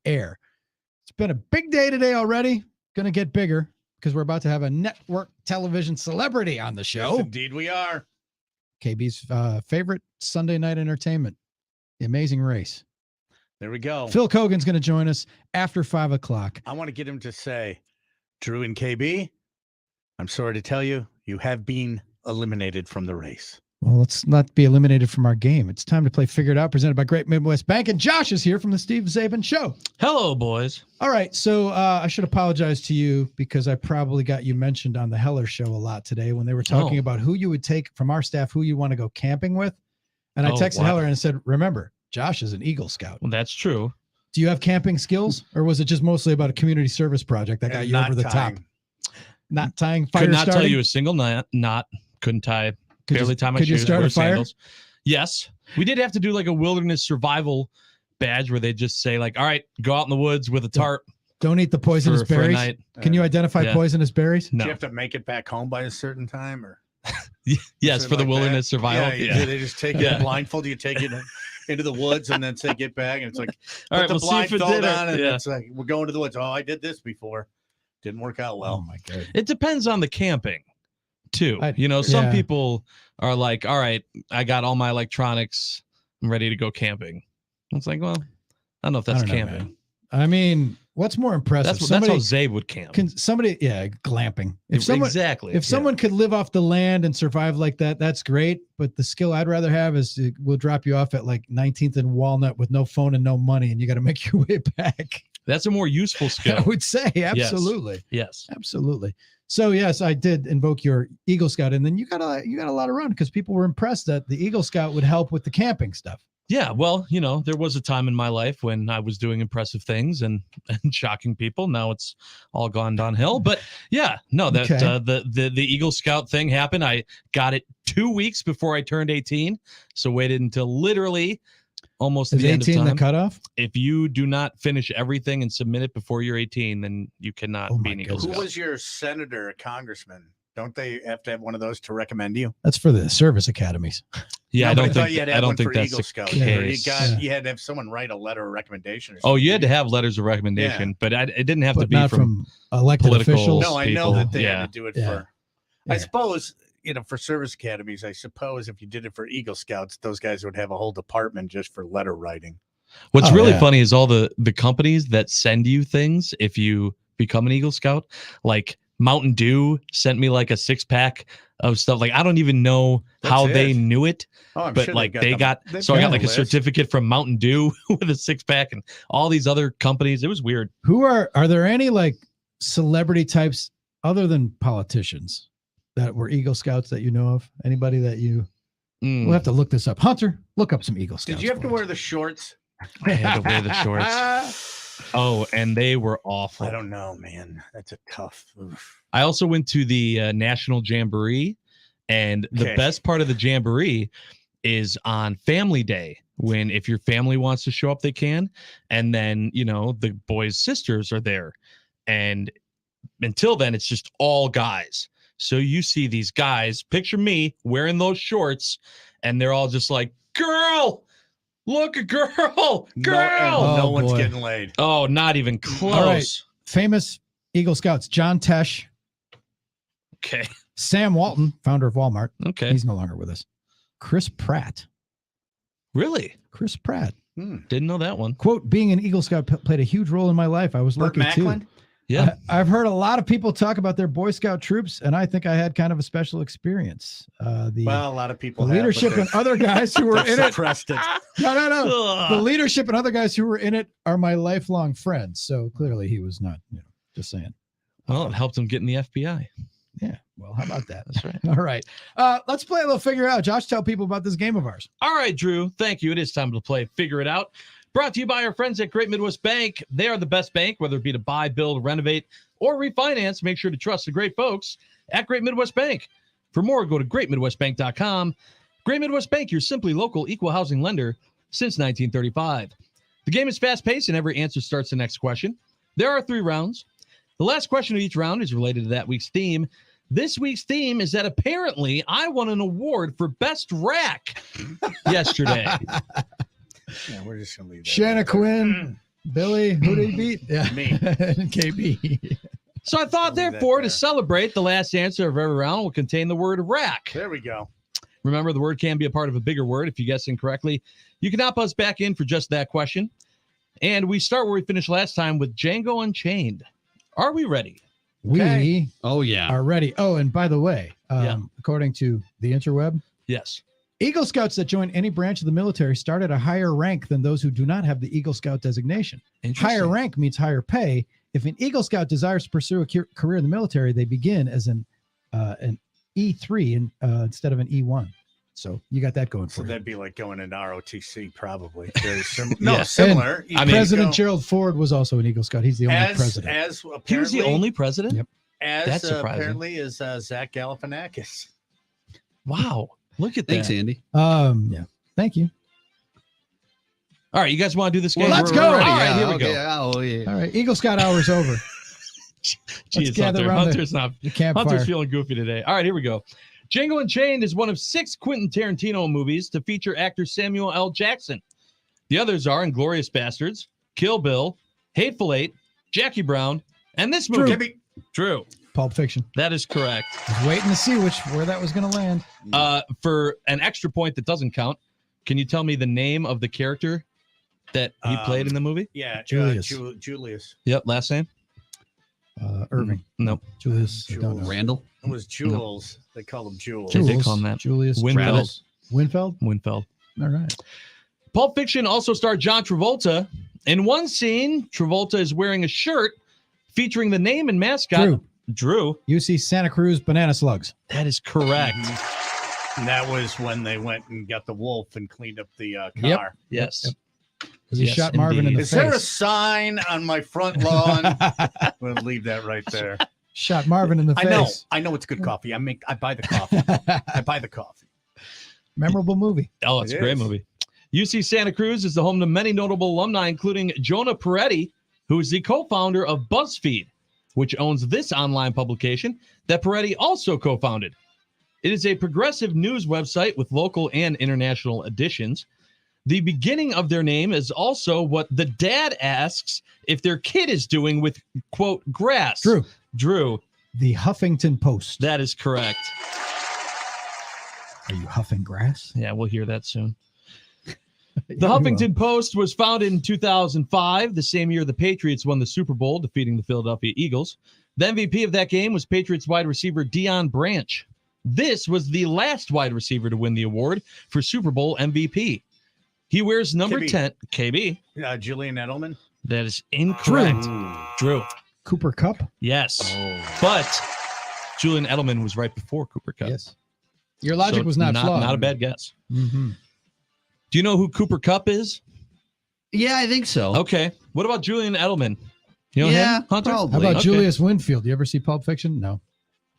air. It's been a big day today already. Going to get bigger because we're about to have a network television celebrity on the show. Yes, indeed we are. KB's favorite Sunday night entertainment, The Amazing Race. There we go. Phil Kogan's going to join us after 5 o'clock. I want to get him to say, Drew and KB, I'm sorry to tell you, you have been eliminated from the race. Well, let's not be eliminated from our game. It's time to play Figure It Out, presented by Great Midwest Bank. And Josh is here from the Steve Zabin Show. Hello, boys. All right. So I should apologize to you because I probably got you mentioned on the Heller Show a lot today when they were talking about who you would take from our staff, who you want to go camping with. And I texted Heller and said, remember, Josh is an Eagle Scout. Well, that's true. Do you have camping skills, or was it just mostly about a community service project that got you over the top? Not tying fire. Could not starting? tell you a single knot. Couldn't tie. Barely tie my shoes. Could you start a fire? Sandals. Yes. We did have to do like a wilderness survival badge where they just say like, all right, go out in the woods with a tarp. Don't eat the poisonous berries. Can you identify poisonous berries? No. Do you have to make it back home by a certain time, or? Yes, for the wilderness survival. Yeah. They just take it blindfold. You take it into the woods and then say get back, and it's like all right, the blindfold on, and yeah. it's like we're going to the woods. Oh, I did this before. Didn't work out well. Oh my god. It depends on the camping too. Some people are like, all right, I got all my electronics. I'm ready to go camping. It's like, well, I don't know if that's camping. I mean, what's more impressive? That's how Zabe would camp. Glamping. If someone could live off the land and survive like that, that's great. But the skill I'd rather have is we'll drop you off at like 19th and Walnut with no phone and no money, and you got to make your way back. That's a more useful skill. I would say, absolutely. Yes. Absolutely. So yes, I did invoke your Eagle Scout, and then you got a lot of run because people were impressed that the Eagle Scout would help with the camping stuff. Yeah, well, there was a time in my life when I was doing impressive things and shocking people. Now it's all gone downhill. But yeah, no, the Eagle Scout thing happened. I got it 2 weeks before I turned 18, so waited until literally almost the end of time. The cutoff? If you do not finish everything and submit it before you're 18, then you cannot be an Eagle Scout. Who was your senator or congressman? Don't they have to have one of those to recommend you? That's for the service academies. Yeah, no, I don't think that's Eagle Scout. the case. You had to have someone write a letter of recommendation. You had to have letters of recommendation, but it didn't have to be not from elected officials. No, I know that they had to do it for. Yeah. I suppose for service academies. I suppose if you did it for Eagle Scouts, those guys would have a whole department just for letter writing. What's really funny is all the companies that send you things if you become an Eagle Scout, like Mountain Dew sent me like a 6-pack of stuff. Like I don't even know how they knew it, but sure I got like a certificate from Mountain Dew with a 6-pack and all these other companies. It was weird. Who are there any like celebrity types other than politicians that were Eagle Scouts that you know of? Anybody that you? We'll have to look this up. Hunter, look up some Eagle Scouts. Did you have to wear the shorts? I had to wear the shorts. And they were awful. I don't know, man. That's a tough. Oof. I also went to the National Jamboree, and the best part of the Jamboree is on Family Day, when if your family wants to show up, they can. And then, the boys' sisters are there. And until then, it's just all guys. So you see these guys, picture me wearing those shorts, and they're all just like, girl, look, a girl. No one's getting laid. Oh, not even close. All right. Famous Eagle Scouts, John Tesh. Okay. Sam Walton, founder of Walmart. Okay. He's no longer with us. Chris Pratt. Really? Chris Pratt. Didn't know that one. Quote, being an Eagle Scout played a huge role in my life. I was lucky too. Yeah. I've heard a lot of people talk about their Boy Scout troops, and I think I had kind of a special experience. A lot of people the have, leadership and other guys who were in it. No. The leadership and other guys who were in it are my lifelong friends. So clearly he was not, just saying. Well, it helped him get in the FBI. Yeah. Well, how about that? That's right. All right. Let's play a little Figure It Out. Josh, tell people about this game of ours. All right, Drew. Thank you. It is time to play Figure It Out. Brought to you by our friends at Great Midwest Bank. They are the best bank, whether it be to buy, build, renovate, or refinance. Make sure to trust the great folks at Great Midwest Bank. For more, go to greatmidwestbank.com. Great Midwest Bank, your simply local equal housing lender since 1935. The game is fast-paced, and every answer starts the next question. There are 3 rounds. The last question of each round is related to that week's theme. This week's theme is that apparently I won an award for Best Rack yesterday. Yeah, we're just going to leave that. Shanna Quinn, Billy, who did he beat? Yeah, Me. KB. So I thought, Leave that therefore, to there. celebrate, the last answer of every round will contain the word rack. There we go. Remember, the word can be a part of a bigger word. If you guess incorrectly, you can opt us back in for just that question. And we start where we finished last time with Django Unchained. Are we ready? We Okay. Oh yeah. are ready. Oh, and by the way, Yeah. according to the interweb, Yes. Eagle Scouts that join any branch of the military start at a higher rank than those who do not have the Eagle Scout designation. Higher rank means higher pay. If an Eagle Scout desires to pursue a career in the military, they begin as an E3 instead of an E1. So you got that going So for you. that'd be like going into ROTC, probably. Very similar. Yeah. No, similar. I mean, President Gerald Ford was also an Eagle Scout. He's the only president. As He was the only president? Yep. That's as surprising. apparently is Zach Galifianakis. Wow. Look at Thanks, that. Andy. Yeah. Thank you. All right, you guys want to do this game? Well, let's We're go. ready. All All right, right, here we okay. go. Oh yeah. All right. Eagle Scout hour's over. Jeez, gather Hunter. around the- Hunter's not. The campfire. Hunter's feeling goofy today. All right, here we go. Django Unchained is one of 6 Quentin Tarantino movies to feature actor Samuel L. Jackson. The others are Inglourious Bastards, Kill Bill, Hateful Eight, Jackie Brown, and this movie. Gibby. Drew. Pulp Fiction. That is correct. I was waiting to see where that was going to land. For an extra point that doesn't count, can you tell me the name of the character that he played in the movie? Yeah, Julius. Julius. Yep, last name? Irving. Nope. Julius. I don't know. Randall. It was Jules. They call him Jules. They did call him that. Julius. Winfeld. Travis. Winfeld. Winfeld. All right. Pulp Fiction also starred John Travolta. In one scene, Travolta is wearing a shirt featuring the name and mascot. Drew. UC Santa Cruz Banana Slugs. That is correct. And that was when they went and got the wolf and cleaned up the car. Yep. Yes. Yep. Because he Yes, shot Marvin in indeed. the Is there a face. sign on my front lawn? We'll leave that right there. Shot Marvin in the face. I know it's good coffee. I buy the coffee. I buy the coffee. Memorable movie. Oh, it's a It great is. movie. UC Santa Cruz is the home to many notable alumni, including Jonah Peretti, who is the co-founder of BuzzFeed, which owns this online publication that Peretti also co-founded. It is a progressive news website with local and international editions. The beginning of their name is also what the dad asks if their kid is doing with, quote, grass. Drew, The Huffington Post. that is correct. Are you huffing grass? Yeah, we'll hear that soon. The Huffington Post was founded in 2005, the same year the Patriots won the Super Bowl, defeating the Philadelphia Eagles. The MVP of that game was Patriots wide receiver Deion Branch. This was the last wide receiver to win the award for Super Bowl MVP. He wears number KB. 10, KB. Julian Edelman. That is incorrect. Drew. Cooper Cup. Yes. Oh. But Julian Edelman was right before Cooper Kupp. Yes. Your logic So was not flawed. Not a bad guess. Mhm. Do you know who Cooper Kupp is? Yeah, I think so. Okay. What about Julian Edelman? You know Yeah, him, Hunter? probably. How about Okay. Julius Winfield? You ever see Pulp Fiction? No.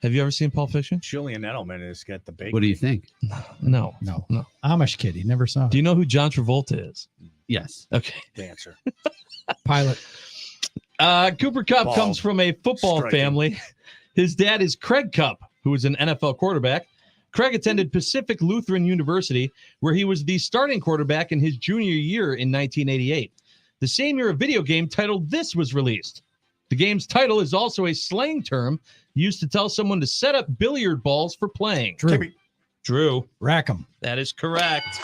Have you ever seen Pulp Fiction? Julian Edelman has got the bacon. What do you think? No. No. No. Amish kid. He never saw it. Do you know who John Travolta is? Yes. Okay. Dancer. Pilot. Cooper Kupp Bald. comes from a football Striking. family. His dad is Craig Kupp, who is an NFL quarterback. Craig attended Pacific Lutheran University, where he was the starting quarterback in his junior year in 1988. The same year, a video game titled This was released. The game's title is also a slang term used to tell someone to set up billiard balls for playing. Drew. Kimmy. Drew, Rackham. that is correct.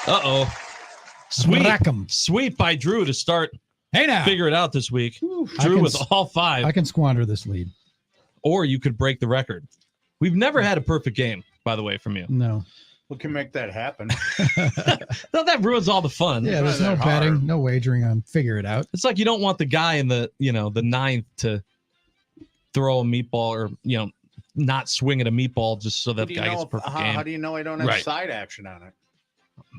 Uh-oh. Sweet. Rackham. Sweet by Drew to start Hey now. figure it out this week. I Drew can with s- all 5. I can squander this lead. Or you could break the record. We've never had a perfect game, by the way, from you. No. We can make that happen. No, that ruins all the fun. Yeah, there's no that betting, hard. no wagering on figure it out. It's like you don't want the guy in the, the 9th to throw a meatball or, not swing at a meatball just so that Do the you guy know gets a if- perfect how game. do you know I don't have Right. side action on it?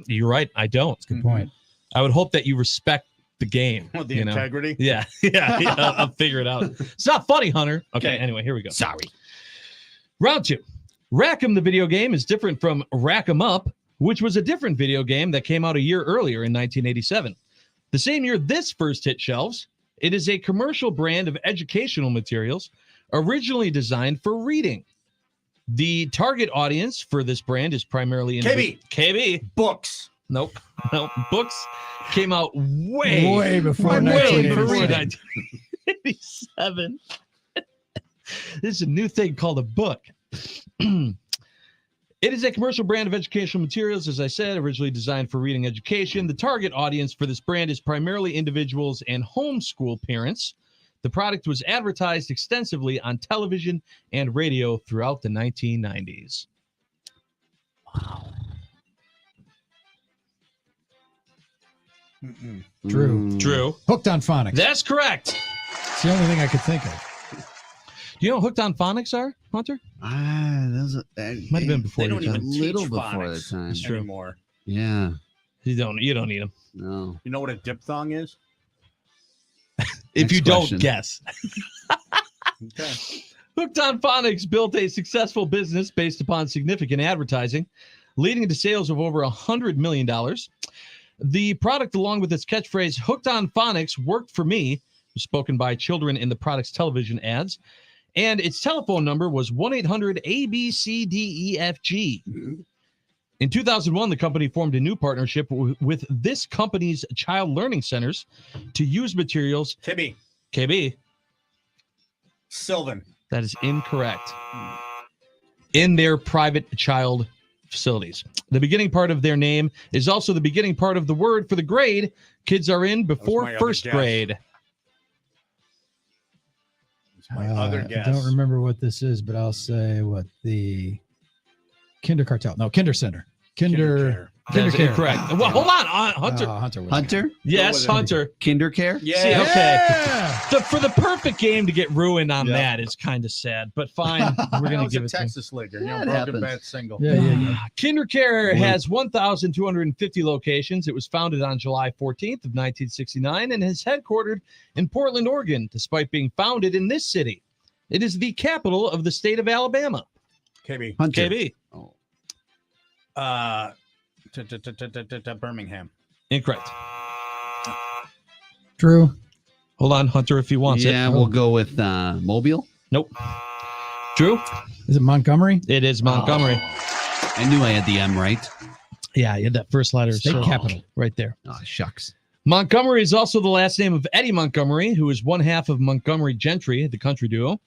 You're right. I don't. Good point. I would hope that you respect the game. With the you know? integrity? Yeah. Yeah. I'll figure it out. It's not funny, Hunter. Okay. Okay. Anyway, here we go. Sorry. Round 2. Rackham, the video game, is different from Rack 'em Up, which was a different video game that came out a year earlier in 1987. The same year this first hit shelves, it is a commercial brand of educational materials originally designed for reading. The target audience for this brand is primarily KB. KB. Books. Nope. Books came out way before way before 1987. 1987. This is a new thing called a book. It is a commercial brand of educational materials, as I said, originally designed for reading education. The target audience for this brand is primarily individuals and homeschool parents. The product was advertised extensively on television and radio throughout the 1990s. Wow. Drew. Hooked on Phonics. That's correct. It's the only thing I could think of. Do you know what Hooked on Phonics are, Hunter? That Might have been before They your don't time. even little teach before phonics the time. It's true. anymore. Yeah. You don't need them. No. You know what a diphthong is? If Next you don't question. guess. Okay. Hooked on Phonics built a successful business based upon significant advertising, leading to sales of over $100 million. The product, along with its catchphrase, Hooked on Phonics worked for me, was spoken by children in the product's television ads. And its telephone number was 1-800-ABCDEFG. In 2001, the company formed a new partnership with this company's child learning centers to use materials. Tibby. KB, Sylvan. that is incorrect. In their private child facilities. The beginning part of their name is also the beginning part of the word for the grade kids are in before my other first guess. grade. It's my other guess. I don't remember what this is, but I'll say what the Kinder Cartel. No, Kinder Center. Kinder. That is Care. incorrect. Well, hold on, Hunter. Hunter. Was Hunter? Yes, Go with it. Hunter. Kinder Care? Yeah. See, okay. Yeah. For the perfect game to get ruined on Yeah. that is kind of sad, but fine. We're That going to was give a it to him. Texas leaguer. Yeah, it Broken happens. bat single. Yeah. KinderCare has 1,250 locations. It was founded on July 14th of 1969 and is headquartered in Portland, Oregon, despite being founded in this city. It is the capital of the state of Alabama. KB. Hunter. KB. Oh. Birmingham. Incorrect. Drew. Hold on, Hunter, if he wants Yeah, it. we'll go with Mobile. Nope. Drew? Is it Montgomery? It is Montgomery. I knew I had the M right. Yeah, you had that first letter. State so- capital. Right there. Oh, shucks. Montgomery is also the last name of Eddie Montgomery, who is one half of Montgomery Gentry, the country duo.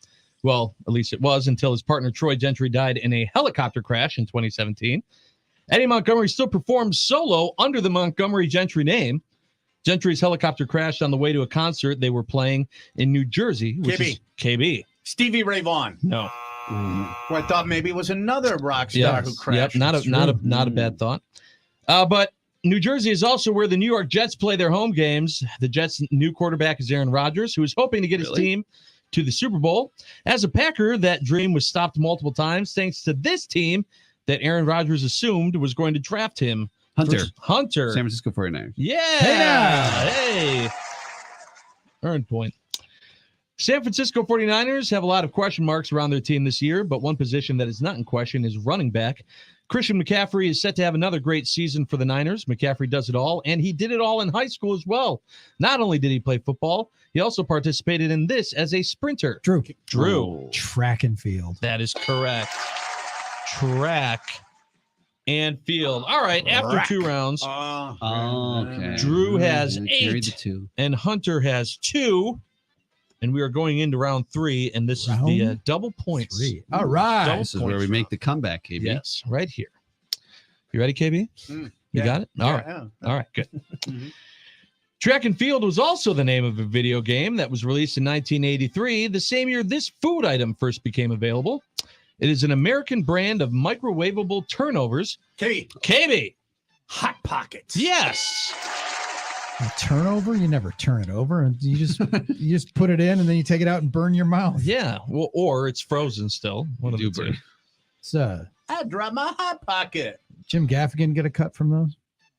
Well, at least it was until his partner Troy Gentry died in a helicopter crash in 2017. Eddie Montgomery still performs solo under the Montgomery Gentry name. Gentry's helicopter crashed on the way to a concert they were playing in New Jersey, which is KB. Stevie Ray Vaughan. No. Who I thought maybe was another rock star who crashed. Yep, not a bad thought. But New Jersey is also where the New York Jets play their home games. The Jets' new quarterback is Aaron Rodgers, who is hoping to get his team to the Super Bowl. As a Packer, that dream was stopped multiple times thanks to this team that Aaron Rodgers assumed was going to draft him. Hunter. Hunter. San Francisco 49ers. Yeah. Hey. Earned point. San Francisco 49ers have a lot of question marks around their team this year, but one position that is not in question is running back. Christian McCaffrey is set to have another great season for the Niners. McCaffrey does it all, and he did it all in high school as well. Not only did he play football, he also participated in this as a sprinter. Drew. Drew. Track and field. That is correct. Track and field. All right, after 2 rounds, Oh, okay. Drew has Yeah, carried 8. the 2. and Hunter has 2, and we are going into round 3, and this is the Round double points. 3. All right. Double This is where we make the comeback, KB. Yes, right here. You ready, KB? You got it? All right. All right, good. Track and Field was also the name of a video game that was released in 1983, the same year this food item first became available. It is an American brand of microwavable turnovers. KB. Hot Pockets. Yes. A turnover? You never turn it over, and you just put it in, and then you take it out and burn your mouth. Yeah. Well, or it's frozen still. One of the two. So I dropped my Hot Pocket. Jim Gaffigan get a cut from those?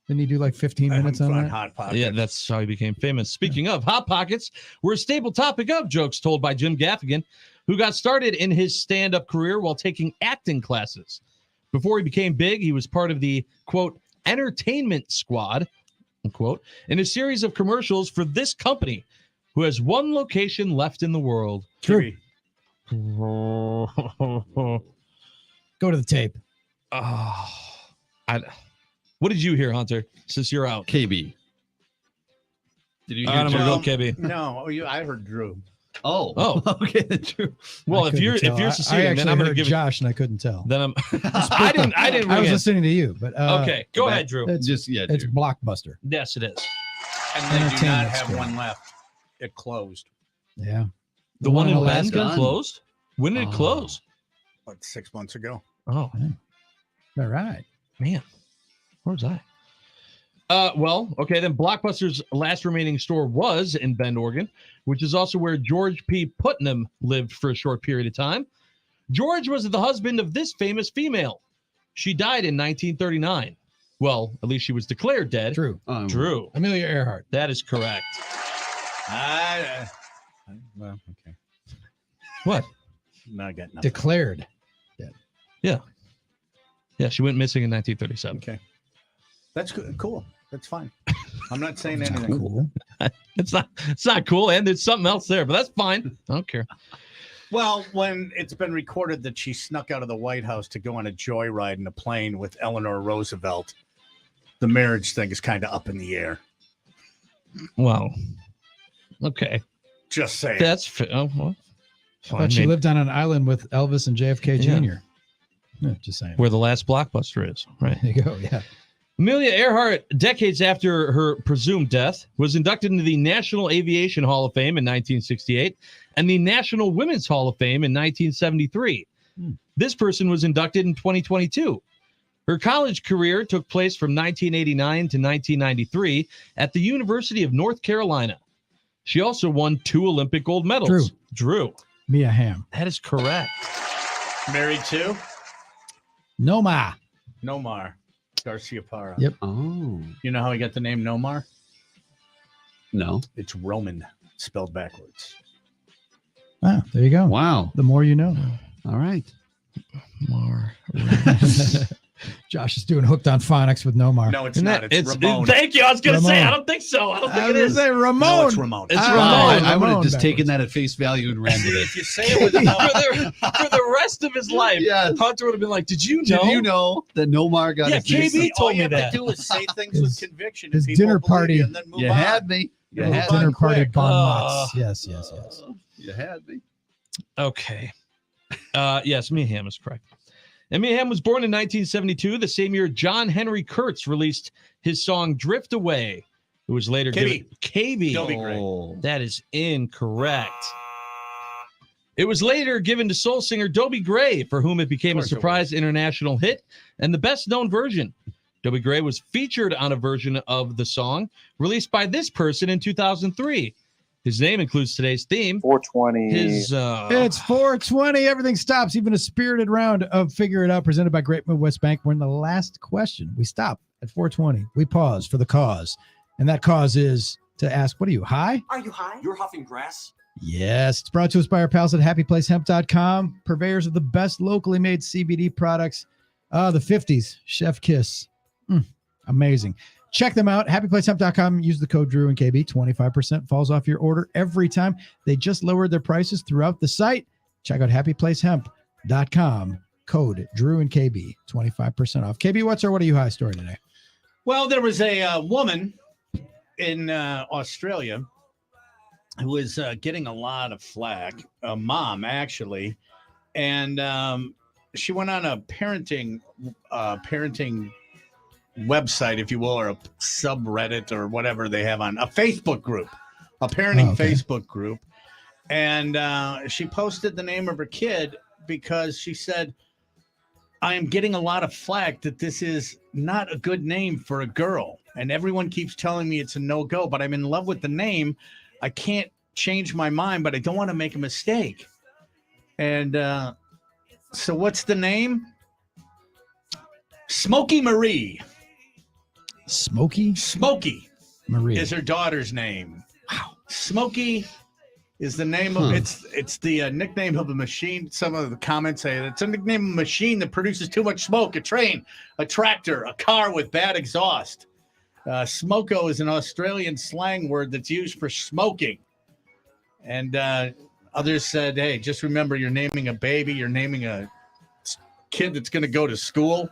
Didn't he do like 15 minutes on that? Hot Pocket. Yeah, that's how he became famous. Speaking of Hot Pockets, we're a staple topic of jokes told by Jim Gaffigan, who got started in his stand-up career while taking acting classes. Before he became big, he was part of the, quote, entertainment squad, unquote, in a series of commercials for this company, who has one location left in the world. True. Oh, Go to the tape. I What did you hear, Hunter? Since you're out, KB. Did you hear? I'm gonna Joe? go KB. No, I heard Drew. Oh, okay, true. Well, I if you're couldn't tell. I succeeding, then actually I'm gonna heard give it. Josh, and I couldn't tell. Then I'm. I didn't. I ring was in. listening to you, but Okay, go ahead, Drew. It's, Just yeah, it's dude. Blockbuster. Yes, it is. And they do not Entertainment have screen. one left. It closed Yeah. The one in Alaska? Alaska closed. When did it Oh. close? about 6 months ago. Oh All right. man, where's I? Well, okay, then Blockbuster's last remaining store was in Bend, Oregon, which is also where George P. Putnam lived for a short period of time. George was the husband of this famous female. She died in 1939. Well, at least she was declared dead. Drew. Drew. Amelia Earhart. That is correct. Well, okay. What? No, I got nothing. Declared. Yeah, she went missing in 1937. Okay. That's cool. That's fine. I'm not saying anything. Cool. It's not cool, and there's something else there, but that's fine. I don't care. Well, when it's been recorded that she snuck out of the White House to go on a joyride in a plane with Eleanor Roosevelt, the marriage thing is kind of up in the air. Well, okay, Just saying. that's oh, well, fine. But she Maybe lived on an island with Elvis and JFK Yeah. Jr. Yeah, just saying. where the last Blockbuster is, right? There you go. Yeah. Amelia Earhart, decades after her presumed death, was inducted into the National Aviation Hall of Fame in 1968 and the National Women's Hall of Fame in 1973. This person was inducted in 2022. Her college career took place from 1989 to 1993 at the University of North Carolina. She also won 2 Olympic gold medals. Drew. Mia Hamm. That is correct. Married to Nomar. Nomar Garcia Parra. Yep. Oh You know how he got the name Nomar? no! It's Roman, spelled backwards. Wow. There you go. Wow! The more you know. All right. Josh is doing hooked on phonics with Nomar. No, it's Isn't not. that- It's Ramon. Thank you. I was going to say, Ramon. I don't think so. I don't think I it was is. gonna say Ramon. No, it's Ramon. It's Ah, Ramon. I would have Ramon just taken backwards. that at face value and ran with it. If you say it with for the rest of his life, Yes. Hunter would have been like, "Did you know?" Did you know that Nomar got Yeah, his face? KB all told you me have that. to do is say things His- with conviction. his and people dinner will believe party. you, and then move You on. had me. You Yeah, had Dinner on party quick. bon Uh, mots. Yes, yes, yes. You had me. Okay. Yes, Mia Hamm is correct. And Mia Hamm was born in 1972, the same year John Henry Kurtz released his song "Drift Away." It was later given KB. Dobie Gray. Oh. That is incorrect. It was later given to soul singer Dobie Gray, for whom it became a Of course it surprise international hit and the best-known version. Dobie Gray was featured on a version of the song released by this person in 2003. His name includes today's theme. 420. His It's 420. Everything stops. Even a spirited round of Figure It Out presented by Great Midwest Bank. We're in the last question. We stop at 420. We pause for the cause. And that cause is to ask, what are you, high? Are you high? You're huffing grass? Yes. It's brought to us by our pals at happyplacehemp.com, purveyors of the best locally made CBD products. The 50s, Chef Kiss. Amazing. Check them out. Happyplacehemp.com. Use the code Drew and KB. 25% falls off your order every time. They just lowered their prices throughout the site. Check out happyplacehemp.com. Code Drew and KB. 25% off. KB, what's our What Are You High story today? Well, there was a woman in Australia who was getting a lot of flack, a mom actually, and she went on a parenting website, if you will, or a subreddit or whatever they have on a Facebook group, a parenting Facebook group, and she posted the name of her kid because she said, I am getting a lot of flack that this is not a good name for a girl. And everyone keeps telling me it's a no-go, but I'm in love with the name. I can't change my mind, but I don't want to make a mistake. And so what's the name? Smokey Marie. Smokey Smokey Marie. is her daughter's name. Wow. Smokey is the name of it's the nickname of a machine. Some of the comments say it's a nickname of a machine that produces too much smoke, a train, a tractor, a car with bad exhaust. Smoko is an Australian slang word that's used for smoking. And others said, hey, just remember you're naming a baby, you're naming a kid that's going to go to school.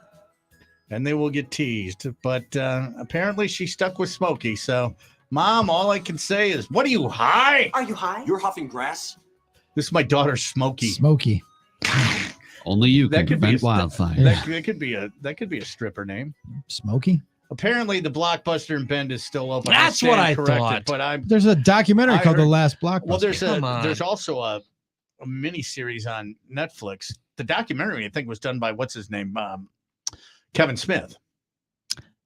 and they will get teased. But apparently she stuck with Smokey. So, Mom, all I can say is, what are you high? Are you high? You're huffing grass. This is my daughter, Smokey. Smoky. Only you That can could be prevent a- wildfire. That could be a stripper name. Smoky. Apparently, the Blockbuster in Bend is still open. That's stand what I corrected, thought. But I'm There's a documentary I called The heard- Last Blockbuster. well. Come on. There's also a mini series on Netflix. The documentary, I think, was done by what's his name, Kevin Smith.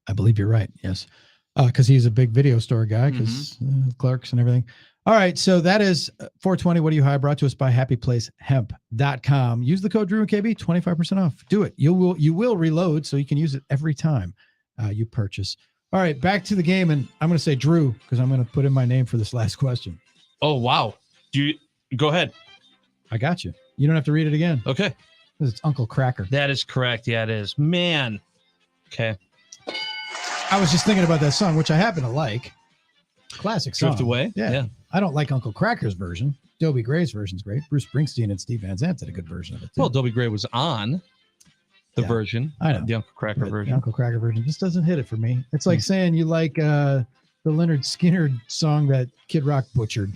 I believe you're right. Yes. Because he's a big video store guy, because clerks and everything. All right. So that is 420. What are you high? Brought to us by happyplacehemp.com. Use the code Drew and KB, 25% off. Do it. You will reload, so you can use it every time you purchase. All right. Back to the game. And I'm going to say Drew, because I'm going to put in my name for this last question. Oh, wow. Go ahead. I got you. You don't have to read it again. Okay. It's Uncle Cracker. That is correct. Yeah, it is. Man. Okay. I was just thinking about that song, which I happen to like. Classic song. Drift Away. Yeah. I don't like Uncle Cracker's version. Dobie Gray's version's great. Bruce Springsteen and Steve Van Zandt did a good version of it too. Well, Dobie Gray was on the version. I know. The Uncle Cracker But version. The Uncle Cracker version just doesn't hit it for me. It's like saying you like the Leonard Skinner song that Kid Rock butchered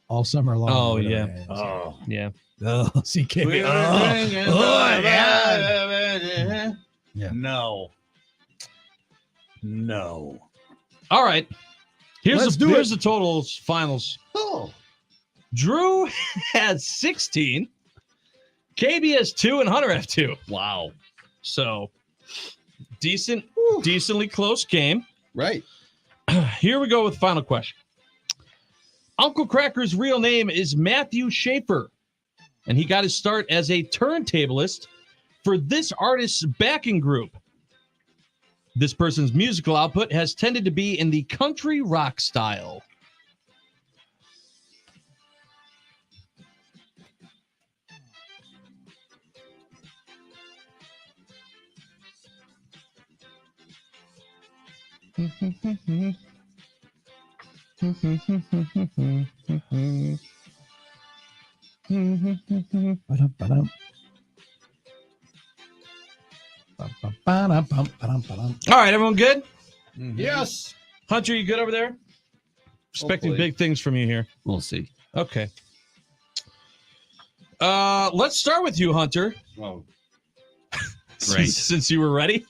all summer long. Oh, or whatever yeah. it is. Oh, Yeah. Oh, CK. Yeah. No. All right. Let's do Here's the totals, finals. Oh. Drew has 16. KB has 2 and Hunter have 2. Wow. So decently close game. Right. Here we go with the final question. Uncle Cracker's real name is Matthew Schaefer, and he got his start as a turntablist for this artist's backing group. This person's musical output has tended to be in the country rock style. Ba-dum. Ba-dum, ba-dum. All right, everyone good? Yes. Hunter, you good over there? Expecting Hopefully. big things from you here. We'll see. Okay. Let's start with you, Hunter. Oh. Great. Since you were ready.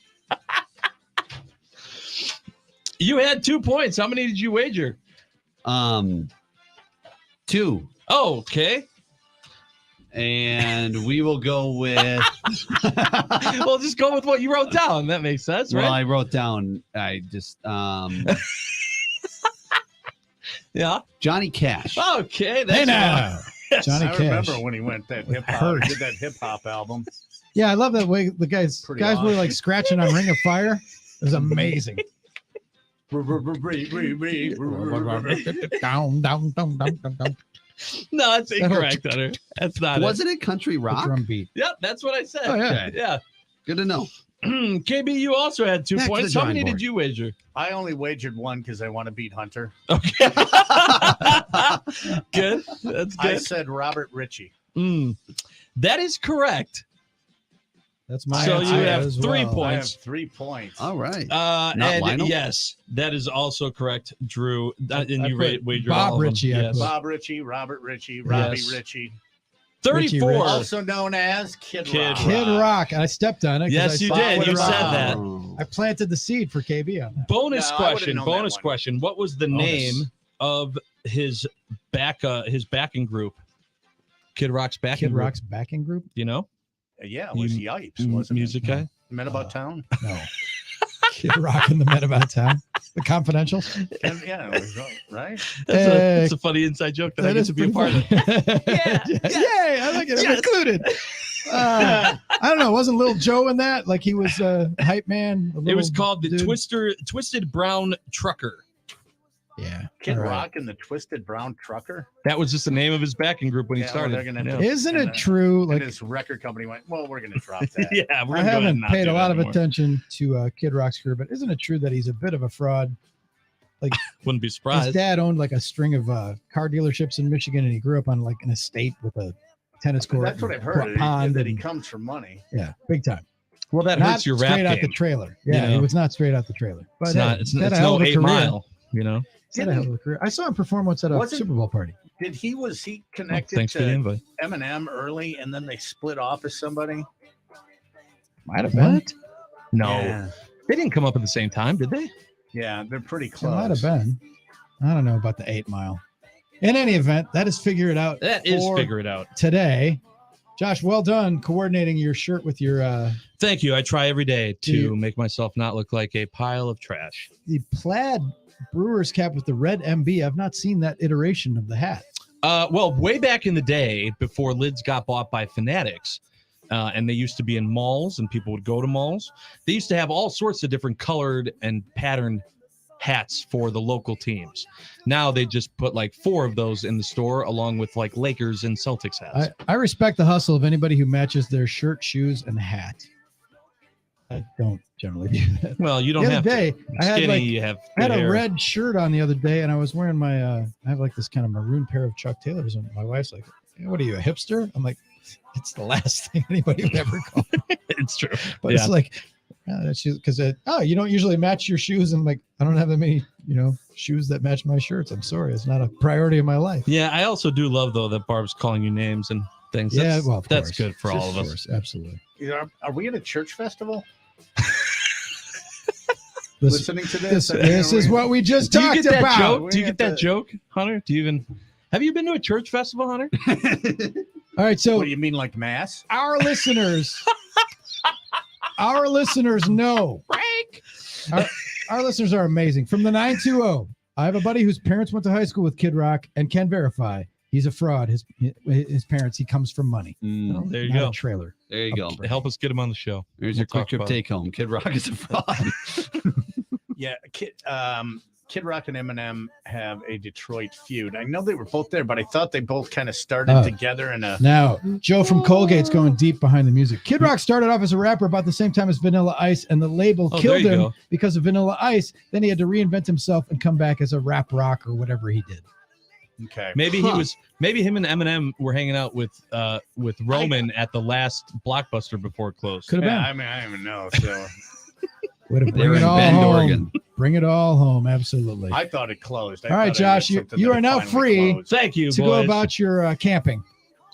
You had 2 points. How many did you wager? 2. Oh, okay. And we will go with. Well, just go with what you wrote down. That makes sense, Well, right? I wrote down. I just Yeah. Johnny Cash. Okay. That's Hey now, Johnny I Cash. remember when he went that hip hop. Hurt. Did that hip hop album? Yeah, I love that way the guys Pretty were awesome. like scratching on Ring of Fire. It was amazing. Down, down, down, down, down, down. No, that's That whole- incorrect, Hunter. That's not Wasn't it country The rock? drum beat. Yep, that's what I said. Oh, yeah. Okay. Yeah. Good to know. KB, you also had 2 Back to points. the How drawing many board. did you wager? I only wagered one because I want to beat Hunter. Okay. Good. That's I good. said Robert Ritchie. That is correct. That's my So answer you have as 3 well. I have points. 3 points. All right. And Lionel? yes, that is also correct, Drew. And I you put wagered Bob all of them. Ritchie, I Yes. put. Bob Ritchie, Robert Ritchie, Robbie Yes. Ritchie, 34. Ritchie. also known as Kid Kid Rock. Kid Rock. I stepped on it. 'cause Yes, I you saw did. Kid You Rock. said that. Oh. I planted the seed for KB on that. Bonus No, I would've question. known that Bonus one. question. What was the name of his backing group? Kid Rock's backing Kid group. Rock's backing group? You know? Yeah, it was You- Yipes, wasn't Music it? guy? Men About Town? No. Kid Rock and the Men About Town. The Confidential. Yeah, it was, right? That's a funny inside joke that I get to be a part of. Yeah. Yay. I like it. I'm included. I don't know. Wasn't Lil Joe in that? Like he was a hype man? A It was little called the dude? Twisted Brown Trucker. Yeah. Kid All right. Rock and the Twisted Brown Trucker? That was just the name of his backing group when he Yeah, well, started. they're gonna Yeah. do Isn't And it true? And Like his record company went, well, we're going to drop that. Yeah, we're I gonna go ahead haven't and not paid do a that lot of anymore. attention to Kid Rock's career, but isn't it true that he's a bit of a fraud? Wouldn't be His surprised. dad owned like a string of car dealerships in Michigan, and he grew up on like an estate with a tennis court. That's what and I've heard, a pond. that he and- comes from money. yeah, big time. Well, that not hurts your rap straight out game. the trailer. You Yeah, know? it was not straight out the trailer. But It's not. It's he had a no hell of a 8 career. Mile. You know. He had a hell of a career. I saw him perform once at a Wasn't- Super Bowl party. Was he Oh, connected thanks for the to invite. Eminem early and then they split off as somebody? Might have been. What? No, Yeah. they didn't come up at the same time, did they? Yeah, they're pretty It close. might have been. I don't know about the 8 Mile. In any event, that is Figure It Out That is for figure it out. today. Josh, well done coordinating your shirt with your Thank you. I try every day to You- make myself not look like a pile of trash. the plaid Brewers cap with the red MB. I've not seen that iteration of the hat. Well, way back in the day, before lids got bought by Fanatics, and they used to be in malls and people would go to malls, they used to have all sorts of different colored and patterned hats for the local teams. Now they just put like 4 of those in the store along with like Lakers and Celtics hats. I respect the hustle of anybody who matches their shirt, shoes, and hat. I don't generally do that. Well, you don't The other have day, to. I had Skinny, like you have I had good a hair. red shirt on the other day, and I was wearing my I have like this kind of maroon pair of Chuck Taylors, and my wife's like, "Hey, what are you, a hipster?" I'm like, it's the last thing anybody would ever call me. It's true. But Yeah. it's like, that's because you don't usually match your shoes, and I'm like, I don't have that many shoes that match my shirts. I'm sorry, it's not a priority of my life. Yeah, I also do love though that Barb's calling you names and things. Yeah, That's, well, of that's course. good for all of us. course, absolutely. Are we at a church festival? This, Listening to this? this is what we just Do you talked get that about. joke? We Do you have get that to- joke, Hunter? Do you even have you been to a church festival, Hunter? All right, so What do you mean, like mass? our listeners know our listeners are amazing. From the 920, I have a buddy whose parents went to high school with Kid Rock and can verify he's a fraud. His parents, he comes from money, Oh, there you not go. a trailer. There you go. Help us get him on the show. There's We'll your quick talk trip about it. take home. Kid Rock is a fraud. Yeah, Kid Rock and Eminem have a Detroit feud. I know they were both there, but I thought they both kind of started Oh. together in a. Now, Joe from Colgate's going deep behind the music. Kid Rock started off as a rapper about the same time as Vanilla Ice, and the label Oh, killed there you him go. because of Vanilla Ice. Then he had to reinvent himself and come back as a rap rock or whatever he did. Okay. Maybe maybe him and Eminem were hanging out with Roman at the last Blockbuster before it closed. Could have Yeah, been. I don't even know. So Would have They bring were it in all Bend, home. Oregon. Bring it all home. Absolutely. I thought it closed. All right, Josh, you are now free Thank you, to boys. go about your camping.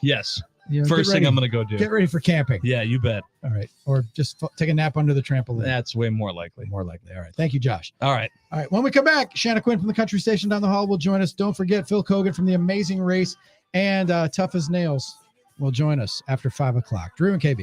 Yes. You know, First get thing ready- I'm going to go do. get ready for camping. Yeah, you bet. All right, or just take a nap under the trampoline. That's way more likely. More likely. All right. Thank you, Josh. All right. All right. When we come back, Shanna Quinn from the Country Station down the hall will join us. Don't forget Phil Kogan from The Amazing Race and Tough as Nails will join us after 5 o'clock. Drew and KB.